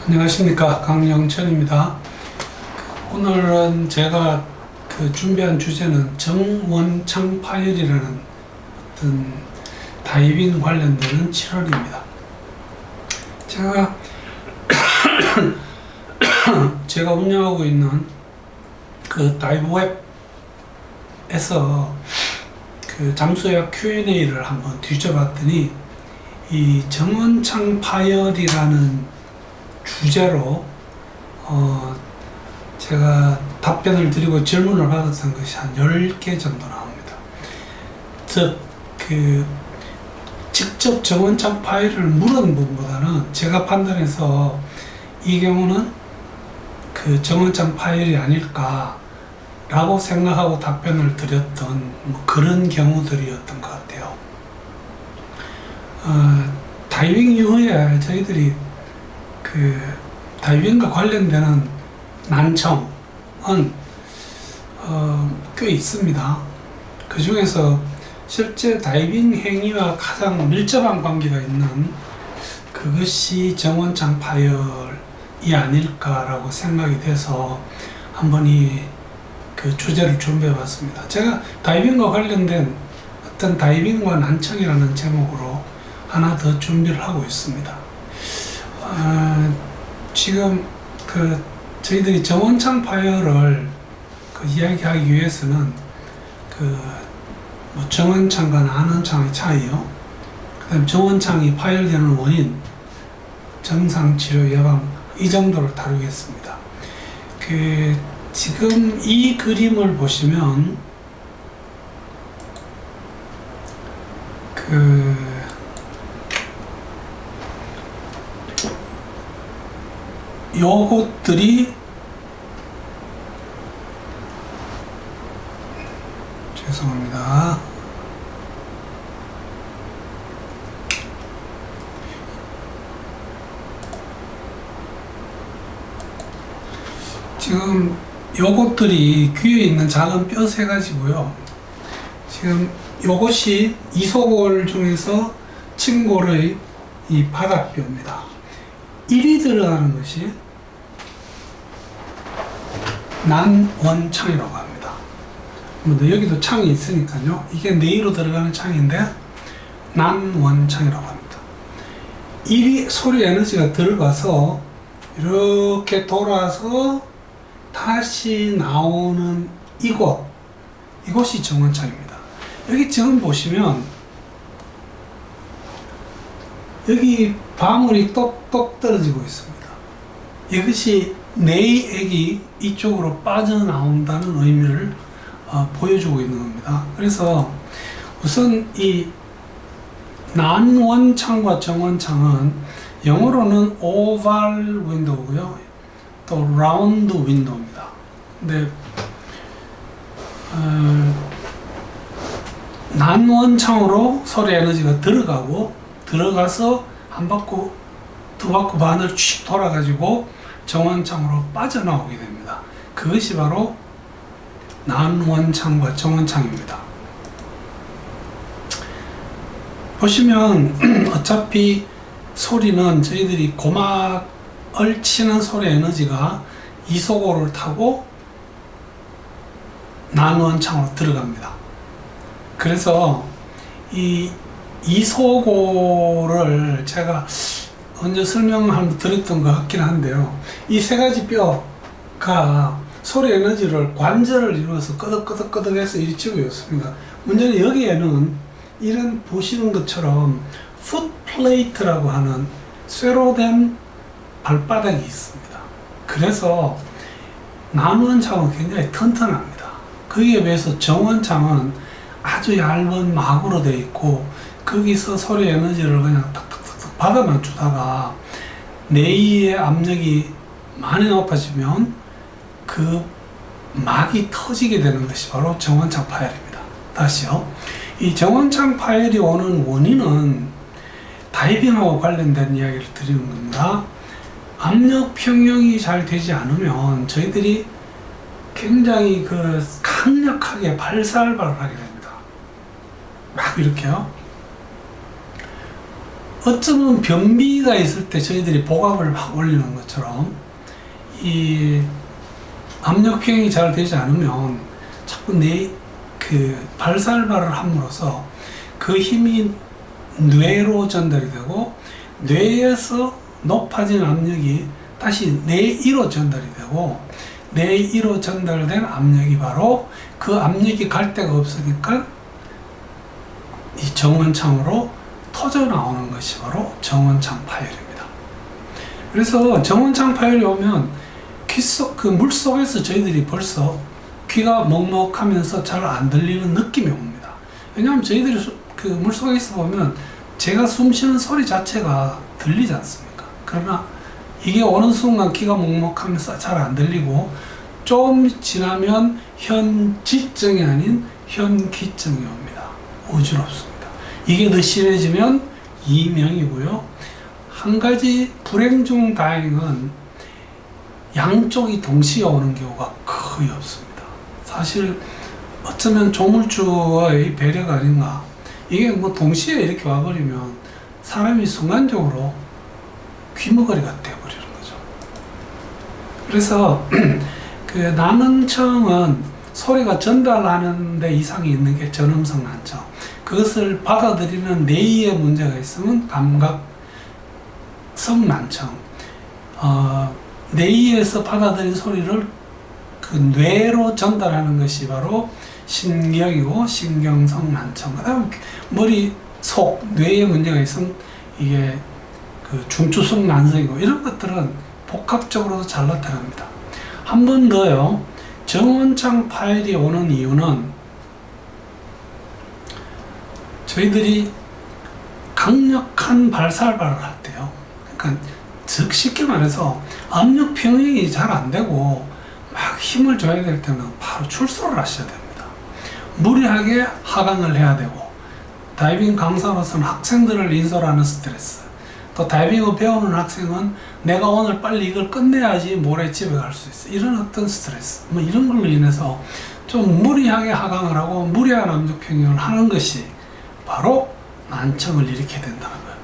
안녕하십니까, 강영천입니다. 오늘은 제가 준비한 주제는 정원창 파열이라는 어떤 다이빙 관련되는 7월입니다. 제가 운영하고 있는 다이브웹에서 잠수약 Q&A를 한번 뒤져봤더니 이 정원창 파열이라는 주제로 제가 답변을 드리고 질문을 받았던 것이 한 10개 정도 나옵니다. 즉, 직접 정원창 파열을 물은 분보다는 제가 판단해서 이 경우는 정원창 파열이 아닐까 라고 생각하고 답변을 드렸던 그런 경우들이었던 것 같아요. 다이빙 이후에 저희들이 다이빙과 관련되는 난청은 꽤 있습니다. 그 중에서 실제 다이빙 행위와 가장 밀접한 관계가 있는 그것이 정원창 파열이 아닐까라고 생각이 돼서 한번 주제를 준비해 봤습니다. 제가 다이빙과 관련된 어떤 다이빙과 난청이라는 제목으로 하나 더 준비를 하고 있습니다. 지금 저희들이 정원창 파열을 이야기하기 위해서는 정원창과 난원창의 차이요, 그 다음 정원창이 파열되는 원인, 정상치료 예방, 이 정도를 다루겠습니다. 지금 이 그림을 보시면 요것들이 죄송합니다. 지금 요것들이 귀에 있는 작은 뼈 세 가지고요. 지금 요것이 이소골 중에서 침골의 이 바닥뼈입니다. 1이 들어가는 것이 난원창이라고 합니다. 여기도 창이 있으니까요. 이게 내의로 들어가는 창인데 난원창이라고 합니다. 1이 소리 에너지가 들어가서 이렇게 돌아서 다시 나오는 이곳이 정원창입니다. 여기 지금 보시면 여기 방울이 똑똑 떨어지고 있습니다. 이것이 내액이 이쪽으로 빠져나온다는 의미를 보여주고 있는 겁니다. 그래서 우선 이 난원창과 정원창은 영어로는 오발 윈도우고요, 또 라운드 윈도우입니다. 근데 난원창으로 소리 에너지가 들어가서 한 바퀴, 두 바퀴 반을 쭉 돌아가지고 정원창으로 빠져나오게 됩니다. 그것이 바로 난원창과 정원창입니다. 보시면 어차피 소리는 저희들이 고막을 치는 소리 에너지가 이소골을 타고 난원창으로 들어갑니다. 그래서 이소골을 제가 언제 설명을 한번 드렸던 것 같긴 한데요. 이 세 가지 뼈가 소리 에너지를 관절을 이루어서 끄덕끄덕끄덕 해서 이리 치고 있습니다. 문제는 여기에는 이런 보시는 것처럼 풋플레이트라고 하는 쇠로 된 발바닥이 있습니다. 그래서 난원창은 굉장히 튼튼합니다. 거기에 비해서 정원창은 아주 얇은 막으로 되어 있고 거기서 소리 에너지를 그냥 탁탁탁탁 받아만 주다가 내의의 압력이 많이 높아지면 그 막이 터지게 되는 것이 바로 정원창 파열입니다. 다시요. 이 정원창 파열이 오는 원인은 다이빙하고 관련된 이야기를 드리는 겁니다. 압력 평형이 잘 되지 않으면 저희들이 굉장히 강력하게 발살발을 하게 됩니다. 막 이렇게요. 어쩌면 변비가 있을 때 저희들이 복압을 막 올리는 것처럼 이 압력 평형이 잘 되지 않으면 자꾸 발살발을 함으로써 그 힘이 뇌로 전달이 되고, 뇌에서 높아진 압력이 다시 뇌2로 전달이 되고, 뇌2로 전달된 압력이 바로 그 압력이 갈 데가 없으니까 이 정원창으로 터져 나오는 것이 바로 정원창 파열입니다. 그래서 정원창 파열이 오면 그 물속에서 저희들이 벌써 귀가 먹먹하면서 잘 안 들리는 느낌이 옵니다. 왜냐하면 저희들이 그 물속에 있어 보면 제가 숨 쉬는 소리 자체가 들리지 않습니까? 그러나 이게 오는 순간 귀가 먹먹하면서 잘 안 들리고, 좀 지나면 현지증이 아닌 현귀증이 옵니다. 어지럽습니다. 이게 더 심해지면 이명이고요. 한 가지 불행 중 다행은 양쪽이 동시에 오는 경우가 거의 없습니다. 사실 어쩌면 조물주의 배려가 아닌가. 이게 뭐 동시에 이렇게 와버리면 사람이 순간적으로 귀머거리가 되어버리는 거죠. 그래서 그 난음청은 소리가 전달하는 데 이상이 있는 게 전음성 난청. 그것을 받아들이는 뇌의 문제가 있으면 감각성 난청. 뇌에서 받아들인 소리를 그 뇌로 전달하는 것이 바로 신경이고 신경성 난청. 그 다음 머리 속 뇌에 문제가 있으면 이게 그 중추성 난성이고, 이런 것들은 복합적으로도 잘 나타납니다. 한 번 더요. 정원창 파열이 오는 이유는 저희들이 강력한 발살발을 할 때요. 그러니까 즉 쉽게 말해서 압력 평형이 잘 안 되고 막 힘을 줘야 될 때는 바로 출소를 하셔야 됩니다. 무리하게 하강을 해야 되고, 다이빙 강사로서는 학생들을 인솔하는 스트레스, 또 다이빙을 배우는 학생은 내가 오늘 빨리 이걸 끝내야지 모레 집에 갈 수 있어, 이런 어떤 스트레스, 뭐 이런 걸로 인해서 좀 무리하게 하강을 하고 무리한 압력 평형을 하는 것이 바로 난청을 일으키게 된다는 거예요.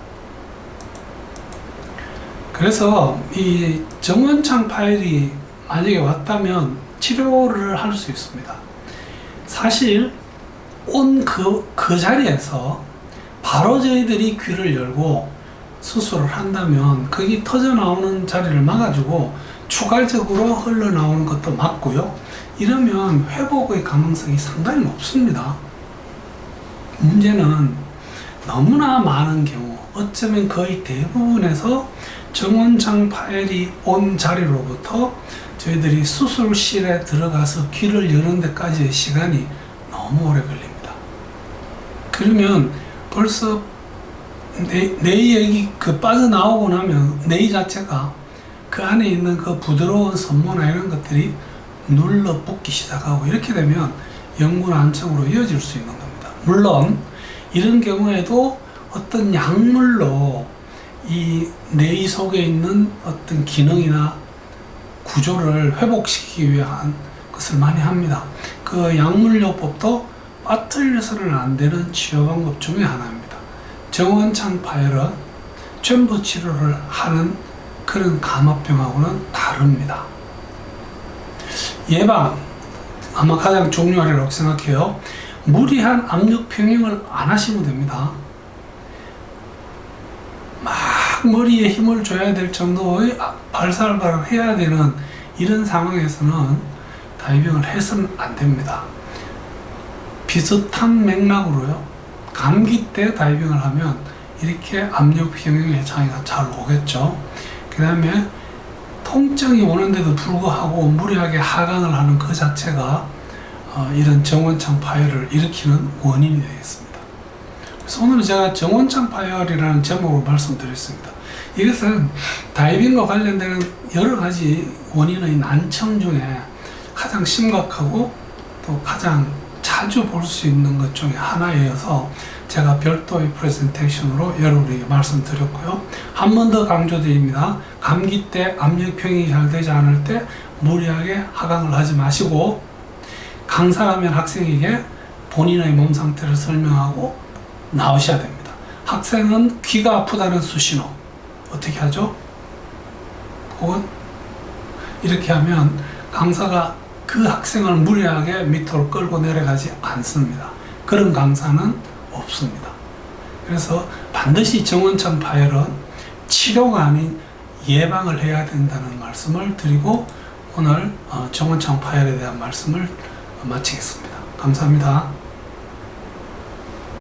그래서 이 정원창 파열이 만약에 왔다면 치료를 할 수 있습니다. 사실 온 그 자리에서 바로 저희들이 귀를 열고 수술을 한다면 거기 터져 나오는 자리를 막아주고 추가적으로 흘러나오는 것도 막고요. 이러면 회복의 가능성이 상당히 높습니다. 문제는 너무나 많은 경우, 어쩌면 거의 대부분에서 정원창 파열이 온 자리로부터 저희들이 수술실에 들어가서 귀를 여는 데까지의 시간이 너무 오래 걸립니다. 그러면 벌써 뇌액이 빠져나오고 나면 뇌 자체가 그 안에 있는 그 부드러운 섬모나 이런 것들이 눌러붙기 시작하고, 이렇게 되면 영구 난청으로 이어질 수 있는 겁니다. 물론 이런 경우에도 어떤 약물로 이 뇌 속에 있는 어떤 기능이나 구조를 회복시키기 위한 것을 많이 합니다. 그 약물요법도 빠뜨려서는 안 되는 치료 방법 중에 하나입니다. 정원창 파열은 전부 치료를 하는 그런 감압병하고는 다릅니다. 예방, 아마 가장 중요하리라고 생각해요. 무리한 압력 평형을 안 하시면 됩니다. 막 머리에 힘을 줘야 될 정도의 발살발을 해야 되는 이런 상황에서는 다이빙을 해서는 안 됩니다. 비슷한 맥락으로요, 감기 때 다이빙을 하면 이렇게 압력 평형의 차이가 잘 오겠죠. 그 다음에 통증이 오는데도 불구하고 무리하게 하강을 하는 그 자체가 이런 정원창 파열을 일으키는 원인이 되겠습니다. 그래서 오늘 제가 정원창 파열이라는 제목으로 말씀드렸습니다. 이것은 다이빙과 관련되는 여러 가지 원인의 난청 중에 가장 심각하고 또 가장 자주 볼 수 있는 것 중에 하나여서 제가 별도의 프레젠테이션으로 여러분에게 말씀드렸고요. 한 번 더 강조드립니다. 감기 때 압력 평형이 잘 되지 않을 때 무리하게 하강을 하지 마시고, 강사라면 학생에게 본인의 몸 상태를 설명하고 나오셔야 됩니다. 학생은 귀가 아프다는 수신호 어떻게 하죠? 혹은 이렇게 하면 강사가 그 학생을 무리하게 밑으로 끌고 내려가지 않습니다. 그런 강사는 없습니다. 그래서 반드시 정원창 파열은 치료가 아닌 예방을 해야 된다는 말씀을 드리고 오늘 정원창 파열에 대한 말씀을 마치겠습니다. 감사합니다.